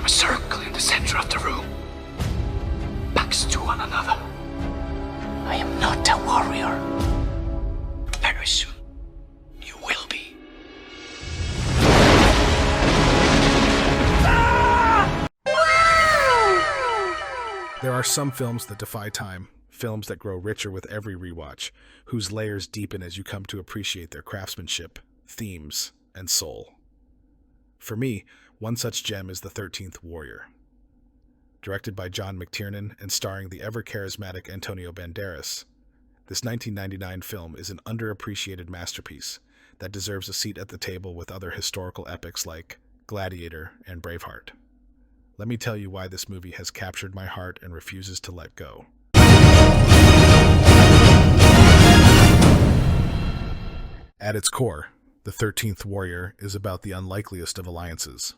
a circle in the center of the room, backs to one another. I am not a warrior. Very soon, you will be. There are some films that defy time, films that grow richer with every rewatch, whose layers deepen as you come to appreciate their craftsmanship, themes, and soul. For me, one such gem is The 13th Warrior. Directed by John McTiernan and starring the ever-charismatic Antonio Banderas, this 1999 film is an underappreciated masterpiece that deserves a seat at the table with other historical epics like Gladiator and Braveheart. Let me tell you why this movie has captured my heart and refuses to let go. At its core, The 13th Warrior is about the unlikeliest of alliances.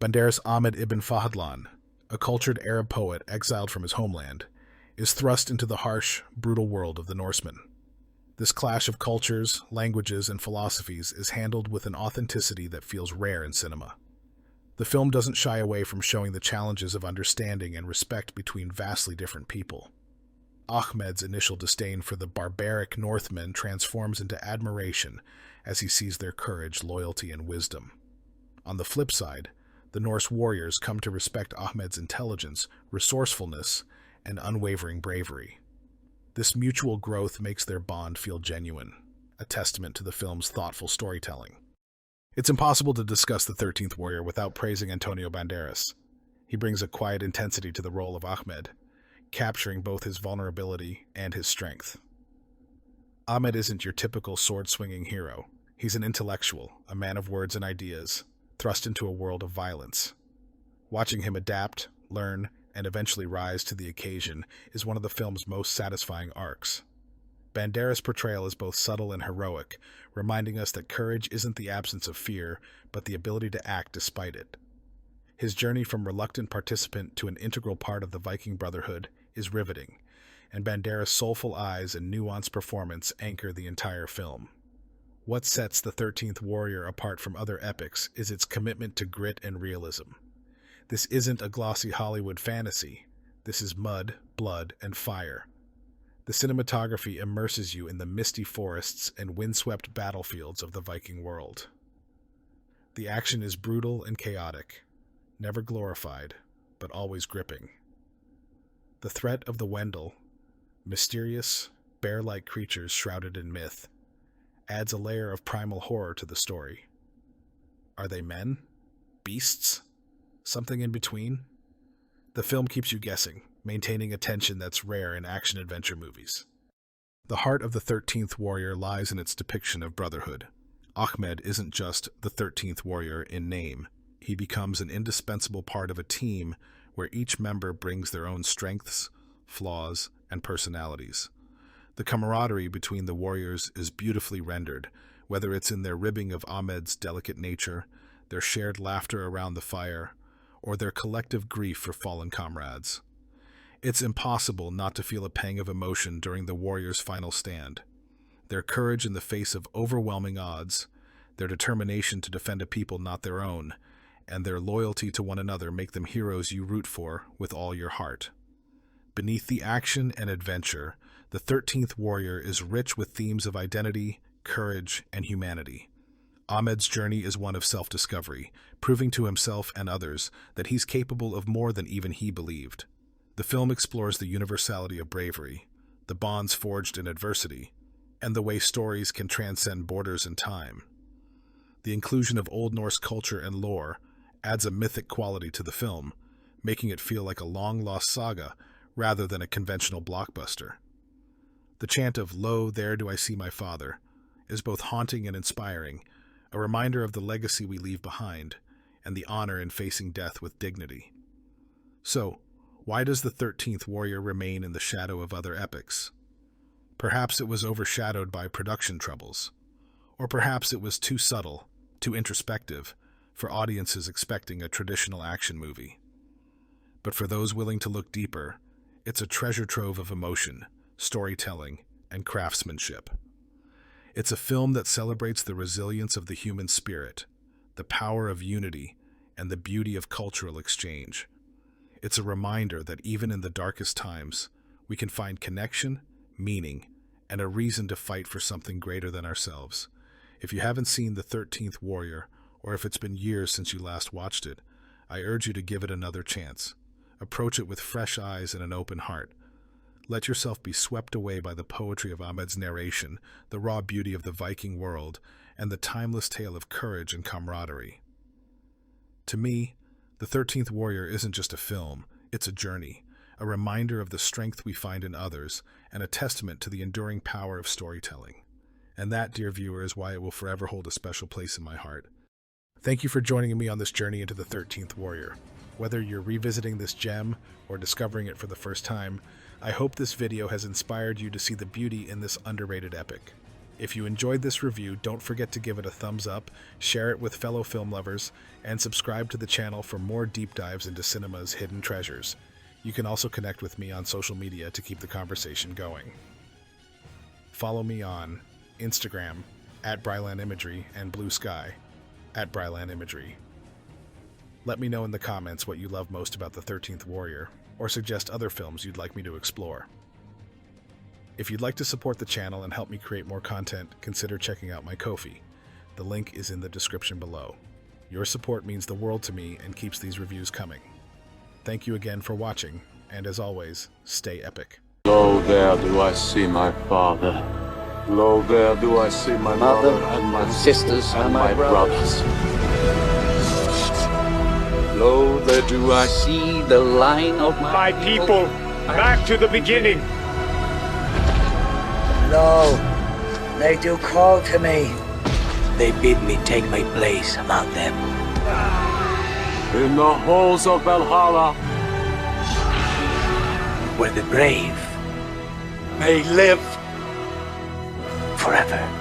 Banderas' Ahmed ibn Fahadlan, a cultured Arab poet exiled from his homeland, is thrust into the harsh, brutal world of the Norsemen. This clash of cultures, languages, and philosophies is handled with an authenticity that feels rare in cinema. The film doesn't shy away from showing the challenges of understanding and respect between vastly different people. Ahmed's initial disdain for the barbaric Northmen transforms into admiration as he sees their courage, loyalty, and wisdom. On the flip side, the Norse warriors come to respect Ahmed's intelligence, resourcefulness, and unwavering bravery. This mutual growth makes their bond feel genuine, a testament to the film's thoughtful storytelling. It's impossible to discuss The 13th Warrior without praising Antonio Banderas. He brings a quiet intensity to the role of Ahmed, capturing both his vulnerability and his strength. Ahmed isn't your typical sword-swinging hero. He's an intellectual, a man of words and ideas, thrust into a world of violence. Watching him adapt, learn, and eventually rise to the occasion is one of the film's most satisfying arcs. Banderas' portrayal is both subtle and heroic, reminding us that courage isn't the absence of fear, but the ability to act despite it. His journey from reluctant participant to an integral part of the Viking Brotherhood is riveting, and Banderas' soulful eyes and nuanced performance anchor the entire film. What sets The 13th Warrior apart from other epics is its commitment to grit and realism. This isn't a glossy Hollywood fantasy. This is mud, blood, and fire. The cinematography immerses you in the misty forests and windswept battlefields of the Viking world. The action is brutal and chaotic, never glorified, but always gripping. The threat of the Wendel, mysterious, bear-like creatures shrouded in myth, adds a layer of primal horror to the story. Are they men? Beasts? Something in between? The film keeps you guessing, maintaining a tension that's rare in action-adventure movies. The heart of The 13th Warrior lies in its depiction of brotherhood. Ahmed isn't just the 13th Warrior in name. He becomes an indispensable part of a team where each member brings their own strengths, flaws, and personalities. The camaraderie between the warriors is beautifully rendered, whether it's in their ribbing of Ahmed's delicate nature, their shared laughter around the fire, or their collective grief for fallen comrades. It's impossible not to feel a pang of emotion during the warriors' final stand. Their courage in the face of overwhelming odds, their determination to defend a people not their own, and their loyalty to one another make them heroes you root for with all your heart. Beneath the action and adventure, The 13th Warrior is rich with themes of identity, courage, and humanity. Ahmed's journey is one of self-discovery, proving to himself and others that he's capable of more than even he believed. The film explores the universality of bravery, the bonds forged in adversity, and the way stories can transcend borders and time. The inclusion of Old Norse culture and lore adds a mythic quality to the film, making it feel like a long-lost saga rather than a conventional blockbuster. The chant of "Lo, there do I see my father" is both haunting and inspiring, a reminder of the legacy we leave behind, and the honor in facing death with dignity. So, why does The 13th Warrior remain in the shadow of other epics? Perhaps it was overshadowed by production troubles, or perhaps it was too subtle, too introspective, for audiences expecting a traditional action movie. But for those willing to look deeper, it's a treasure trove of emotion, storytelling, and craftsmanship. It's a film that celebrates the resilience of the human spirit, the power of unity, and the beauty of cultural exchange. It's a reminder that even in the darkest times, we can find connection, meaning, and a reason to fight for something greater than ourselves. If you haven't seen The 13th Warrior, or if it's been years since you last watched it, I urge you to give it another chance. Approach it with fresh eyes and an open heart. Let yourself be swept away by the poetry of Ahmed's narration, the raw beauty of the Viking world, and the timeless tale of courage and camaraderie. To me, The 13th Warrior isn't just a film, it's a journey, a reminder of the strength we find in others, and a testament to the enduring power of storytelling. And that, dear viewer, is why it will forever hold a special place in my heart. Thank you for joining me on this journey into The 13th Warrior. Whether you're revisiting this gem or discovering it for the first time, I hope this video has inspired you to see the beauty in this underrated epic. If you enjoyed this review, don't forget to give it a thumbs up, share it with fellow film lovers, and subscribe to the channel for more deep dives into cinema's hidden treasures. You can also connect with me on social media to keep the conversation going. Follow me on Instagram @BrylandImagery and Bluesky @BrylandImagery. Let me know in the comments what you love most about The 13th Warrior, or suggest other films you'd like me to explore. If you'd like to support the channel and help me create more content, consider checking out my Ko-fi. The link is in the description below. Your support means the world to me and keeps these reviews coming. Thank you again for watching, and as always, stay epic. Lo, there do I see my father. Lo, there do I see my mother and my sisters and my brothers. Lo, there do I see the line of My people, back to the beginning. Lo, they do call to me. They bid me take my place among them. In the halls of Valhalla, Where the brave may live forever.